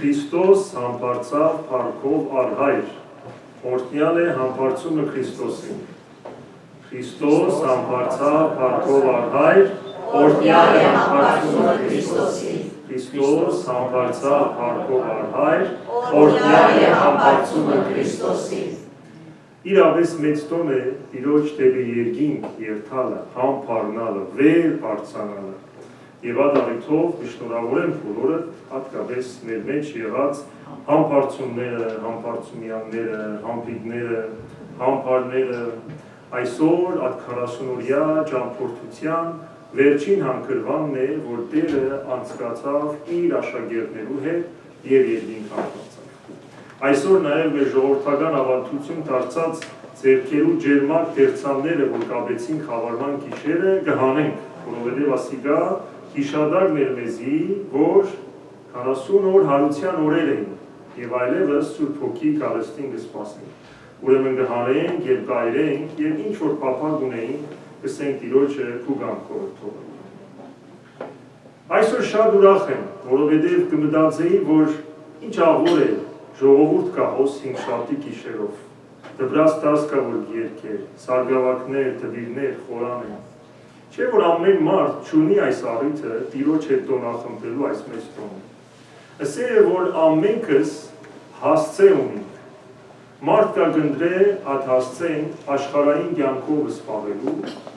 Քրիստոս համբարձավ փառքով առհայր, օրհնյալ է համբարձումը Քրիստոսին։ Քրիստոս համբարձավ փառքով առհայր, օրհնյալ է համբարձումը Քրիստոսին։ Քրիստոս համբարձավ փառքով առհայր, օրհնյալ է համբարձումը Քրիստոսին։ Իրապես մեծ տոն է Տիրոջ դեպի երկինք երթալը, համբառնալը, վեր բարձրանալը։ Եվ այդ առիթով շնորհավորեմ բոլորը, հատկապես մեր մեջ եղած համբարձումները, համբարձումյանները, համբիգները, համբարները, այսօր այդ 40-օրյա ճամփորդության վերջին հանգրվանն է, որ Տերը անցկացավ իր աշակերտներու հետ եւ երկինք համբարձավ։ Այսօր նաեւ մեր ժողովրդական ավանդություն դարձած ձեռքերու ջերմակ դերձանները, որ կապեցին խավարման գիշերը, կհանենք, որովհետեւ ասիկա հիշադակ մեր մեզի, որ 40 օր հարության օրեր էին եւ այլևս Սուրբ Հոգի գալստին կսպասենք։ Ուրեմն կհանենք եւ կայրենք եւ ինչ որ փափակ ունեինք, կսենք Տիրոջը քու գամքով թողնենք։ Այսօր շատ ուրախ եմ, որովհետեւ կմտածեի, որ ինչ աղոր է ժողովուրդ կա հոս 5 շաբթի գիշերով։ Դպրաց դաս կա որ երկեր, սարգսակներ, դվիրներ, խորաններ։ Չէ՞ որ ամեն մարդ չունի այս առիթը Տիրոջ հետ տոնախմբելու այս մեծ տոնը։ Ասել է որ ամենքս հասցե ունենք։ Մարդ կա գնդրե այդ հասցեն աշխարհային կյանքով սպառելու,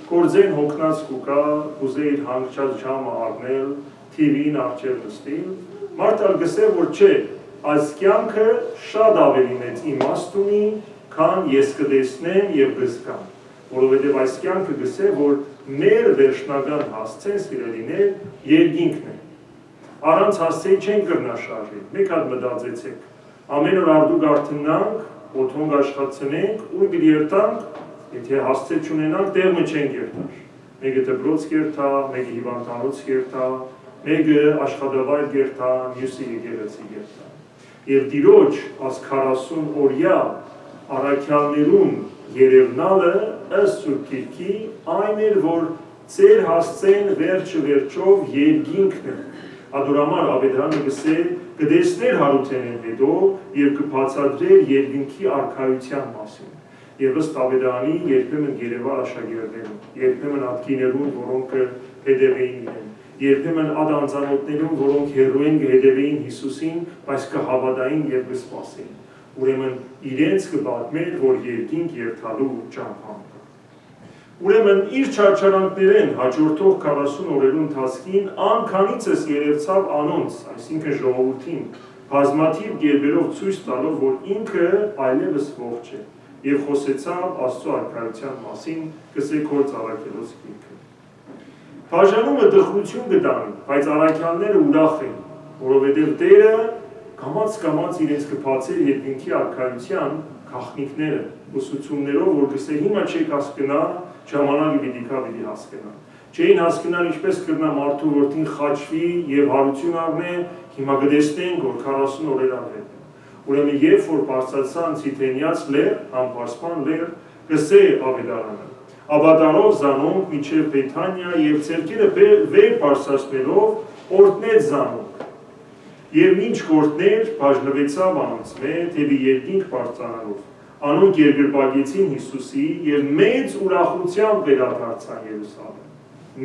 գործեն հոգնած կուկա, ուզեր հանգչած ժամը առնել, TV-ին առջև նստել, մարդ ալ գսե որ չէ, այս կյանքը շատ ավելի մեծ իմաստ ունի, քան ես կտեսնեմ եւ կզգամ, որովհետեւ այս կյանքը գսե որ մեր վերջնական հասցեն սիրելիներ երկինքն է։ Առանց հասցեի չեն կրնա շարժել, մեկ հատ մտածեցեք, ամեն օր արդու գարթնանք, օթոնք աշխատցնենք, ու գիրտանք, եթե հասցե չունենանք, տեղը չենք երթար։ Մեկը դպրոց կերթա, մեկը հիվանդանոց կերթա, մեկը աշխատավայր կերթա, մյուսը եկեղեցի կերթա։ Եվ Տիրոջ այս 40 օրյա առաքյալներուն երևնալը ըստ Սուրբ Գիրքի այն էր, որ ծեր հասցեն վերջը վերջով երկինքն է։ Ադորամար Ավետարանը գսե կտեսներ Հարութենեն հետո եւ կբացատրեր երկինքի արքայության մասին։ Եվ ըստ Ավետարանի երբեմն երևար աշակերտներուն, երբեմն ատկիներուն, որոնք հետևեին իրեն, երբեմն ադանձանոտներուն, որոնք հերոին կհետևեին Հիսուսին, բայց կհավատային եւ կսպասեին։ Ուրեմն իրենց կպատմեր, որ երկինք երթալու ճամփան կա։ Ուրեմն իր չարչարանքներեն հաջորդող 40 օրերու ընթացքին անքանիցս երևցավ անոնց, այսինքն ժողովրդին, բազմաթիվ կերպերով ցույց տալով, որ ինքը այլևս ողջ է, եւ խոսեցավ Աստծո արքայության մասին, գսե Քորձ առաքելոց գիրքը։ Բաժանումը դխրություն կտանի, բայց առաքյալները ուրախ են, որովհետեւ Տերը կամաց իրենց կբացեր երկինքի արքայության գաղտնիքները, ուսուցումներով, որ գսե հիմա չեք հասկնա, ժամանակը պիտի հասկնա։ Չէին հասկնալ ինչպես կրնա մարդու որդին խաչվի եւ հարություն առնե, հիմա կտեսնենք, որ 40 օրեր անհետ։ Ուրեմն երբ որ բարձրացան Ցիթենիաց լեր, համբարձման լեր, գսե Ավետարանը, Աբադարով զանոնք մինչև Բեթանիա եւ ցերկերը վեր բարձրացնելով օրհնեց զանոնք։ Եվ ինչ գործներ բաժնվեցավ անոնց մեջ, թեպի երկինք բարձրանալով։ Անոնք երկրպագեցին Հիսուսի եւ մեծ ուրախությամբ վերադարձան Երուսաղեմ։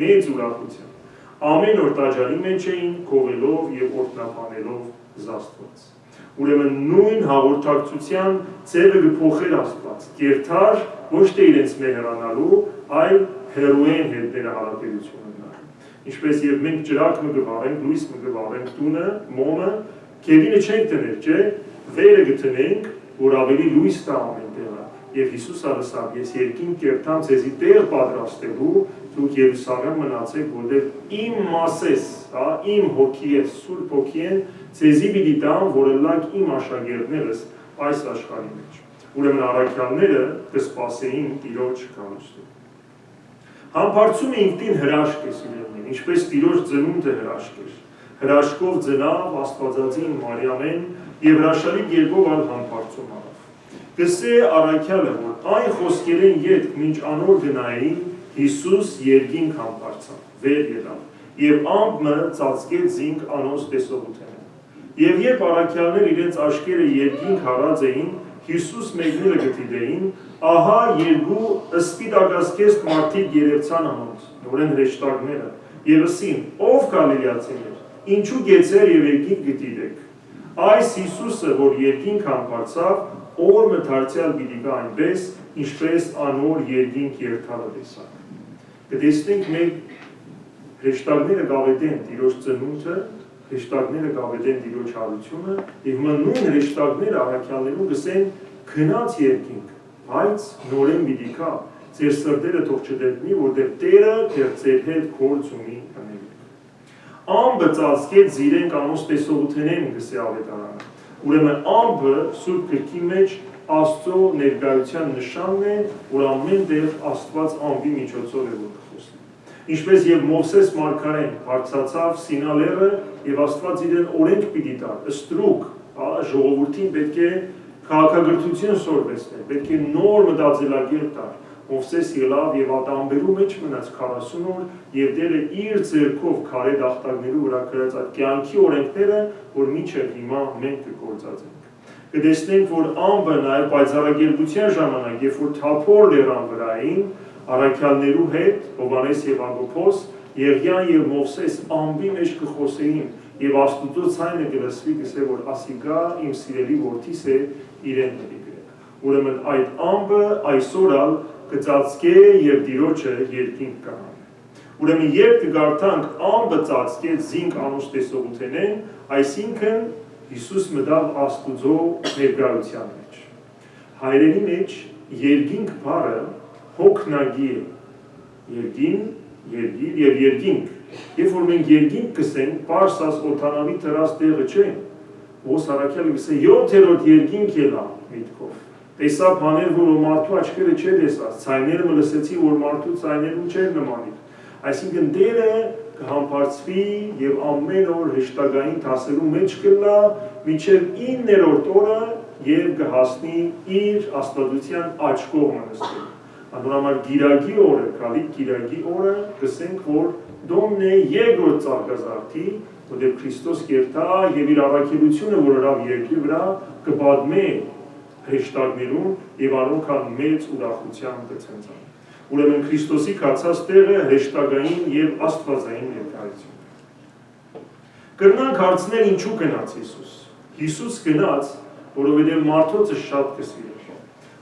Մեծ ուրախությամբ։ Ամեն օր տաճարի մեջ էին կողելով եւ օրհնապանելով Զաստված։ Ուրեմն նույն հաղորդակցության ձևը կփոխեր Աստված։ Կերթար ոչ թե իրենց մեհրանալու, այլ հերոեն հետ դեր հարաբերություն ունենալ։ Ինչպես եւ մենք ջրակը կվարենք, լույսը կվարենք տունը, մոմը, քեդինը չենք տներ, չէ՞, վերը կտնենք, որ ավելի լույս տա ամեն տեղը։ Եվ Հիսուս ասավ, ես երկինք կերտամ ձեզի տեղ պատրաստելու, դուք Երուսաղեմ մնացեք, որտեղ իմ մասես, հա, իմ հոգի է, Սուրբ Հոգի են, ձեզի պիտի տամ, որ լակ իմ աշակերտներս այս աշխարհի մեջ։ Ուրեմն առաքյալները կսպասեին Տիրոջ գալուստին։ Համբարձումը ինքնին հրաշք է սիրելիներ, ինչպես Տիրոջ ծնունդը հրաշք էր։ Հրաշքով ծնավ Աստվածածին Մարիամեն եւ հրաշալի կերպով ալ համբարձում արավ։ Գսե առաքյալը, որ այն խոսքերեն յետ մինչ անոր գնային Հիսուս երկինք համբարձավ, վեր ելավ եւ ամպը ծածկեց զինք անոնց տեսողութենը։ Եվ երբ առաքյալներ իրենց աչքերը երկինք հարած էին, Հիսուս մեկնելը գտիդեին, ահա երկու սպիտակազգեստ մարդիկ երևցան անոնց, նորեն հրեշտակները, եւ ըսին, ով գալիլեացիներ, ինչու գեցեր եւ երկինք գտիդեք։ Այս Հիսուսը, որ երկինք համբարձավ, օրը դարձյալ պիտի գա այնպես, ինչպես անոր երկինք երթալը տեսակ։ Կտեսնենք մենք հրեշտակները գավետեն Տիրոջ ծնունդը, հրեշտակները գավետեն Տիրոջ հարությունը, եւ նույն հրեշտակները առաքյալներուն գսեն գնաց երկինք, բայց նորեն պիտի գա, ձեր սրտերը թող չդեպնի, որտեղ Տերը դեռ ձեր հետ գործ ունի կնելու։ Ամբը ծածկեց զիրեն կանոնց տեսողութենեն գսե ավետարանը։ Ուրեմն ամբը Սուրբ Գրքի մեջ Աստծո ներկայության նշանն է, որ ամեն տեղ Աստված ամբի միջոցով է որ խոսի։ Ինչպես եւ Մովսես մարգարեն բարձրացավ Սինա լեռը եւ Աստված իրեն օրենք պիտի տար, ստրուկ, ժողովրդին պետք է քաղաքագրթություն սորվեցնել, պետք է նոր մտածելակերպ տար։ Մովսես ելավ եւ ատամբերու մեջ մնաց 40 օր եւ Տերը իր ձեռքով քարե դախտակներու վրա գրած այդ կյանքի օրենքները, որ մինչեւ հիմա մենք կգործածենք։ Կտեսնենք, որ ամբը նաեւ պայծառագերբության ժամանակ, երբ որ Թափոր լեռան վրային, առաքյալներու հետ Հովհաննես եւ Հակոբոս, Եղիան եւ Մովսես ամբի մեջ կխոսեին եւ Աստուծո ցայնը կլսվի, կսե որ ասիկա իմ սիրելի որդիս է, իրեն դիգրեք։ Ուրեմն այդ ամբը այսօր կծածկե եւ Տիրոջը երկինք կանա։ Ուրեմն երբ կգարտանք ամբը ծածկեց զինք անոց տեսողութենեն, այսինքն Հիսուս մտավ Աստուծո ներկայության մեջ։ Հայերենի մեջ երկինք բառը հոգնագի է։ Երկին, երգիր եւ երկինք։ Երբ որ մենք երկինք կսենք, պարսած օթանավի դրած տեղը չէ։ Ոս առաքյալը գսե 7-րդ երկինք ելա միտքով։ Տեսա բաներ, որ մարդու աչքերը չէ տեսած, ցայները մը լսեցի, որ մարդու ցայներուն չէր նմանի։ Այսինքն Տերը կհամբարձվի եւ ամեն օր հրեշտակային դասերու մեջ կլա, մինչեւ 9-րդ օրը եւ կհասնի իր աստվածության աջ կողմը նստել։ Անորոշ գիրագի օրը, գալիք գիրագի օրը, գսենք, որ դոմն է երկրորդ ծաղկազարդի, որտեղ Քրիստոս կերտա եւ իր առաքելությունը, որ հրավ երկրի վրա կպատմե հրեշտակներուն եւ անոնք մեծ ուրախության կցնցան։ Ուրեմն Քրիստոսի կացած տեղը հրեշտակային եւ աստվածային ներկայություն։ Կրնանք հարցնել ինչու գնաց Հիսուս։ Հիսուս գնաց, որովհետեւ մարդոցը շատ կսիրեր։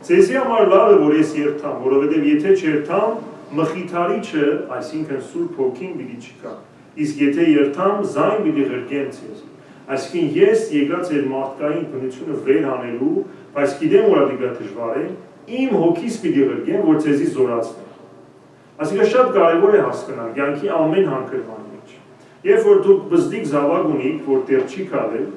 Ձեզի համար լավ է, որ ես երթամ, որովհետեւ եթե չերթամ, մխիթարիչը, այսինքն Սուրբ Հոգին պիտի չկա։ Իսկ եթե երթամ, զայն պիտի ղրկեմ ձեզ։ Այսինքն ես եկած էր մարդկային բնությունը վեր հանելու, բայց գիտեմ որ դա դժվար է, իմ հոգիս պիտի ղրկեմ, որ ձեզի զորացնեմ։ Այսինքն շատ կարևոր է հասկանալ կյանքի ամեն հանգրվանի մեջ։ Երբ որ դուք բզդիկ զավակ ունիք, որ տեղ չի քաղել,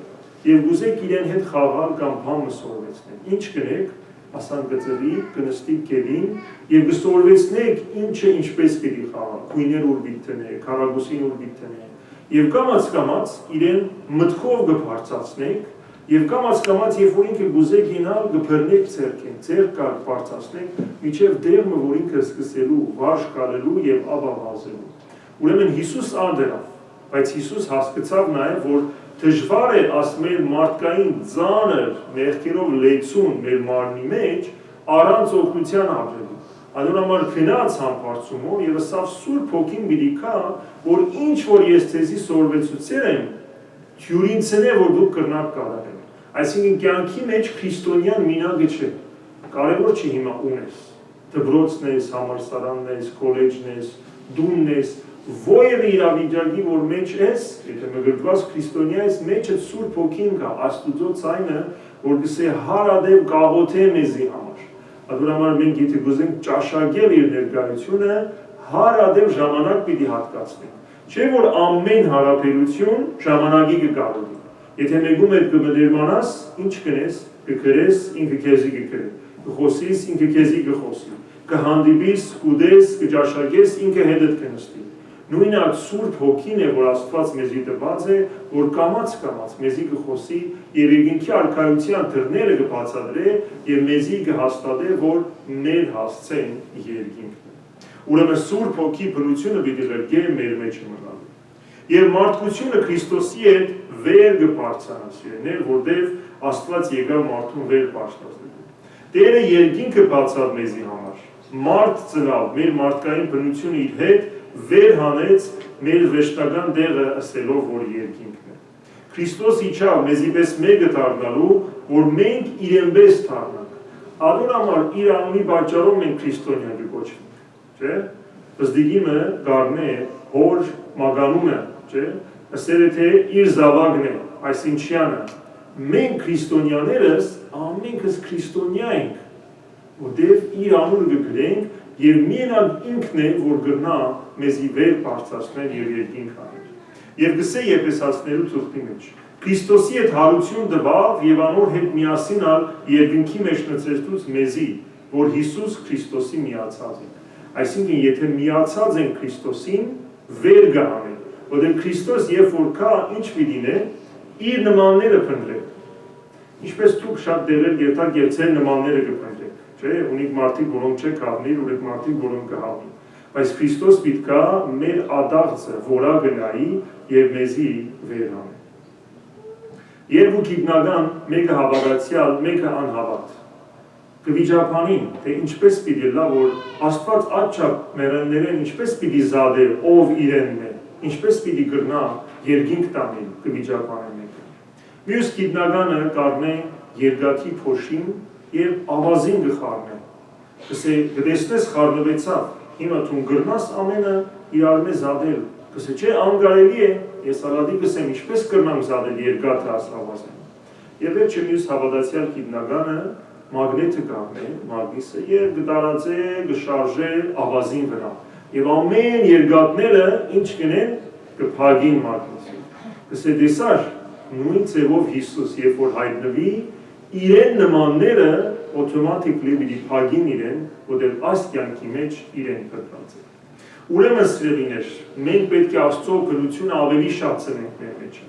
եւ գուզեք իրեն հետ խաղալ կամ բան մսորվեցնել, ինչ կնեք, ասան գծրի, կնստիկ կելին եւ գսորվեցնեք ինչը ինչպես պիտի խաղալ, քույներ ուր պիտի տնե, քարագուսին ուր պիտի տնե։ Եվ կամաց իրեն մտքով կբարձրացնեք, եւ կամաց երբ որ ինքը գուզե գինալ կբռնեք ցերքեն, ցերկ կար բարձրացնեք, միջև դերմը որ ինքը սկսելու, վարժ կալելու եւ ապա վազելու։ Ուրեմն Հիսուս անդերավ, բայց Հիսուս հասկացավ նաեւ, որ դժվար է ասմել մարդկային ծանր մեղքերով լեցուն մեր մարմնի մեջ առանց օգնության ապրելու։ Անորոշ քնած համբարձումով եւ սա Սուրբ Հոգին պիտի կա, որ ինչ որ ես ցեզի սորվեցուցել եմ, թյուրինցն է որ դուք կրնակ կարողեն։ Այսինքն կյանքի մեջ քրիստոնյան մինագը չէ։ Կարևոր չի հիմա ունես, դպրոցն ես, համալսարանն ես, քոլեջն ես, դումն ես, Ոյևի իրավիճակի որ մեջ ես, եթե մգրտված քրիստոնյա ես, մեջը Սուրբ Հոգին կա, Աստուծո ցայնը, որ գսե հարադեպ գաղոթե մեզի համար։ Adուր մենք եթե գուզենք ճաշակել իր ներկայությունը, հարադեպ ժամանակ պիտի հատկացնենք։ Չէ որ ամեն հարաբերություն ժամանակի կկարողի։ Եթե մեկում հետ կմներմանաս, ինչ կնես, կգրես, ինքը քեզի կգրե, կխոսիս, ինքը քեզի կխոսի, կհանդիպիս, կուդես, կճաշակես, ինքը հետդ կնստի։ Նույնը Սուրբ Հոգին է, որ Աստված մեզի տված է, որ կամաց մեզի կխոսի եւ երկինքի արքայության դռները կբացատրե եւ մեզի կհաստատե, որ մեր հասցեն երկինքն։ Ուրեմն Սուրբ Հոգի բնությունը պիտի ղրկե մեր մեջ մնալ։ Եվ մարդկությունը Քրիստոսի հետ վեր կբարձրանա, սիրելիներ, որտեղ Աստված եկավ մարդուն վեր բարձրացնելու։ Տերը երկինքը բացավ մեզի համար, մարդ ծնավ, մեր մարդկային բնությունը իր հետ վեր հանեց մեր վեշտական դեղը ասելով, որ երկինքն է։ Քրիստոս իջավ մեզի պես մեկը դառնալու, որ մենք իրեն պես դառնանք։ Adon համար իր անունի պատճառով մենք քրիստոնյա կոչվենք, չէ՞։ Բզդիգիմը գարնե հոր մագանունը, չէ՞։ Ասել է թե իր զավակն է, այսինչյանը մենք քրիստոնյաներս ամենքս քրիստոնյա ենք, որտեղ իր անունը կգրենք եւ միենալ ինքն է, որ գտնա մեզի վեր բարձրացնել եւ երկինք անել։ Եվ գսե Եփեսացիներու ծուխտի մեջ Քրիստոսի հետ հարություն տվավ եւ անոր հետ միասին ալ երկինքի մեջ նծեցուց մեզի, որ Հիսուս Քրիստոսի միացած ենք։ Այսինքն եթե միացած ենք Քրիստոսին, վեր գանենք, որտեղ Քրիստոս երբ որ կա, ինչ պիտի իր նմանները փնտրել։ Ինչպես դուք շատ դերեր երթակ եւ ձեր նմանները կփնտրեք, չէ՞, ունիք մարդիկ, որոնք չեք հավնիր, ունիք մարդիկ, որոնք կհավնի։ Բայց Քրիստոս պիտի կա մեր ադաղձը, որա գնայի եւ մեզի վեր հանի։ Երկու գիտնական, մեկը հավատացյալ, մեկը անհավատ։ Կվիճապանին, թե ինչպես պիտի լա, որ Աստված աչափ մեռելներեն ինչպես պիտի զադե, ով իրենն է, ինչպես պիտի գրնա երկինք տանի կվիճապանեն մեկը։ Մյուս գիտնականը կառնե երկակի փոշին եւ ավազին գխառնե։ Կսե գտեսնես խառնվեցավ, հիմա դու գրնաս ամենը իրար մեզ զադել։ Կսե չէ անգարելի է, ես ալադի կսեմ ինչպես կրնամ զադել երկաթը ասավազեն։ Եվ վերջը մյուս հավատացյալ գիտնականը մագնետը կառնե, մագնիսը եւ գտարածե, գշարժե ավազին վրա։ Եվ ամեն երկաթները ինչ կնեն կփագին մագնիսը։ Կսե դեսար նույն ձևով Հիսուս, երբ որ հայտնվի, իրեն նմանները օտոմատիկլի պիտի փագին իրեն, որտեղ այս կյանքի մեջ իրեն կտրած է։ Ուրեմն սիրելիներ, մենք պետք է Աստծո օգնությունը ավելի շատ ծնենք մեր մեջ։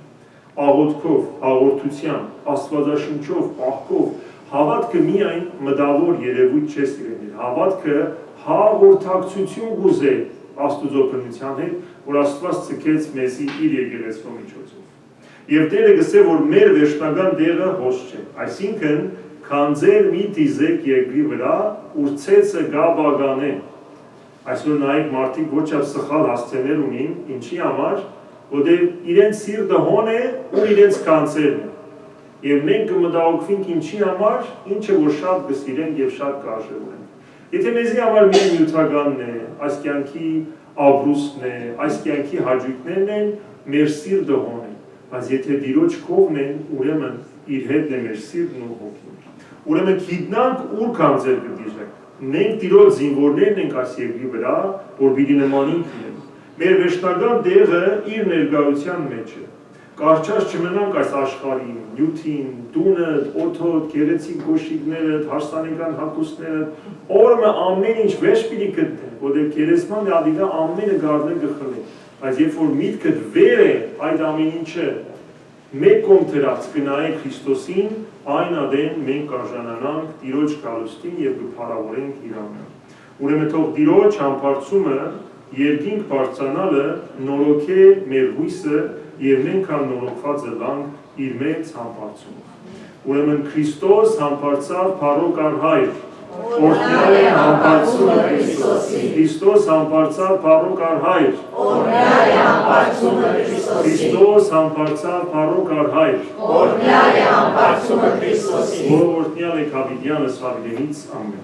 Աղոթքով, հաղորդությամբ, Աստվածաշնչով, պահքով, հավատքը միայն մտավոր երևույթ չէ սիրելիներ։ Հավատքը հաղորդակցություն գուզե Աստծո օգնության հետ, որ Աստված ցկեց մեզի իր եկեղեցու միջոցով։ Եվ Տերը գսե, որ մեր վերջնական դերը հոս չէ, այսինքն քանձեր մի դիզեք երկրի վրա, ուր ցեցը գաբագան է։ Այսօր նայեք մարդիկ ոչ ապ սխալ հասցեներ ունին, ինչի համար, որտեղ իրենց սիրտը հոն է ու իրենց քանձերն է։ Եվ մենք կմտահոգվենք ինչի համար, ինչը որ շատ կսիրենք եւ շատ կարժևորենք։ Եթե մեզի համար միայն նյութականն է, այս կյանքի ապրուստն է, այս կյանքի հաճույքներն են, մեր սիրտը հոն է։ Բայց եթե Տիրոջ կողմն են, ուրեմն իր հետն է մեր սիրտն ու հոգին։ Ուրեմն գիտնանք ուր քանձեր կդիժենք։ Մենք Տիրոջ զինվորներն ենք այս երկրի վրա, որ պիտի նմանինք լինենք։ Մեր վերջնական դեղը իր ներկայության մեջ է։ Կարճած չմնանք այս աշխարհին, նյութին, տունը, օդոդ, գեղեցիկ գոշիկները, հարսանեկան հագուստները, օրը ամեն ինչ վերջ պիտի գտնեն, որտեղ գերեզման դադիգա ամենը գարներ գխլի։ Բայց երբ որ միտքդ վեր է այդ ամեն ինչը մեկ կողմ դրած կնայեք Քրիստոսին, այն ադեն մենք կարժանանանք Տիրոջ գալուստին եւ կփառավորենք Իրանը։ Ուրեմն թող Տիրոջ համբարձումը երկինք բարձրանալը նորոգե մեր հույսը եւ մենք նորոգված ելանք իր մեծ համբարձումով։ Ուրեմն Քրիստոս համբարձավ փառոք արհայր, օրհնյալ է համբարձումը Քրիստոսի։ Քրիստոս համբարձավ փառոք արհայր, օրհնյալ է համբարձումը Քրիստոսի։ Քրիստոս համբարձավ փառոք արհայր, օրհնյալ է համբարձումը Քրիստոսի։ Ով օրհնյալ է Հավիդյանս Հավիդենից ամեն։